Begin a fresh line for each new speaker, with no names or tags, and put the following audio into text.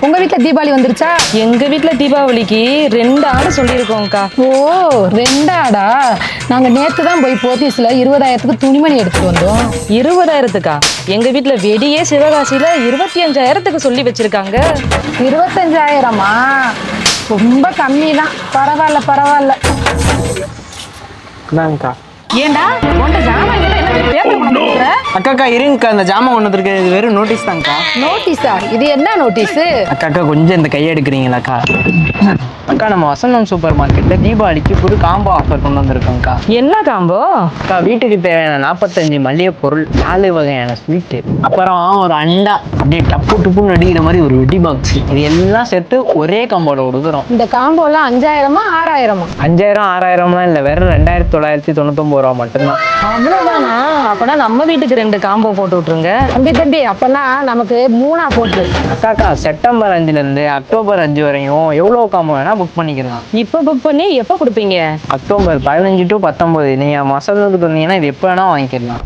உங்க வீட்ல தீபாவளி வந்துருச்சா?
எங்க வீட்ல தீபாவளிக்கு 2 ஆடு சொல்லியிருக்கோம்க்கா.
ஓ, 2 ஆடா? நாங்க நேத்து தான் போய் போத்தீஸ்ல 20,000க்கு துணிமணி எடுத்துட்டு வந்தோம்.
20,000க்கா? எங்க வீட்ல வெடியே சிவகாசியில 25,000க்கு சொல்லி வச்சிருக்காங்க.
25,000மா? ரொம்ப கம்மி தான். பரவாயில்ல பரவாயில்ல.
இந்தாங்கக்கா.
ஏண்டா உன்ட ஜாமான் என்ன பேப்பர் கொண்டு கொடுக்குற?
அக்காக்கா இருங்கக்கா, இந்த ஜாமான் ஒன்று இருக்கு, இது வெறும் நோட்டீஸ் தான்க்கா.
நோட்டீஸா? இது என்ன நோட்டீஸு?
அக்காக்கா கொஞ்சம் இந்த கையை எடுக்கிறீங்களாக்கா? அக்கா, நம்ம வசந்தம் சூப்பர் மார்க்கெட்ல தீபாவளிக்கு புது காம்போ ஆஃபர் கொண்டு வந்திருக்கோங்க்கா.
என்ன காம்போ?
அக்கா, வீட்டுக்கு தேவையான 45 மளிகை பொருள், 4 வகையான ஸ்வீட்டு, அப்புறம் ஒரு அண்டா, அப்படியே டப்பு டுப்புன்னு அடிக்கிற மாதிரி ஒரு வெடி பாக்ஸ், இது எல்லாம் சேர்த்து ஒரே காம்போல கொடுக்குறோம்.
இந்த காம்போலாம் 5,000மா 6,000மா?
5,000 6,000லாம் இல்லை, வெறும் 2,999 ரூபா மட்டும்தான்.
அவ்வளவுதானா? அப்பனா நம்ம வீட்டுக்கு 2 காம்போ போட்டு விட்டுருங்க.
தம்பி அப்பனா நமக்கு 3ஆ போட்டு.
அக்காக்கா, செப்டம்பர் 5லேருந்து அக்டோபர் 5 வரையும் எவ்வளோ காம்போ வேணா புக் பண்ணிக்கலாம்.
இப்ப புக் பண்ணி எப்ப கொடுப்பீங்க?
அக்டோபர் 15 to 19 நீங்கள் வசந்தத்துக்கு வந்தீங்கன்னா இது எப்போ வேணா வாங்கிக்கலாம்.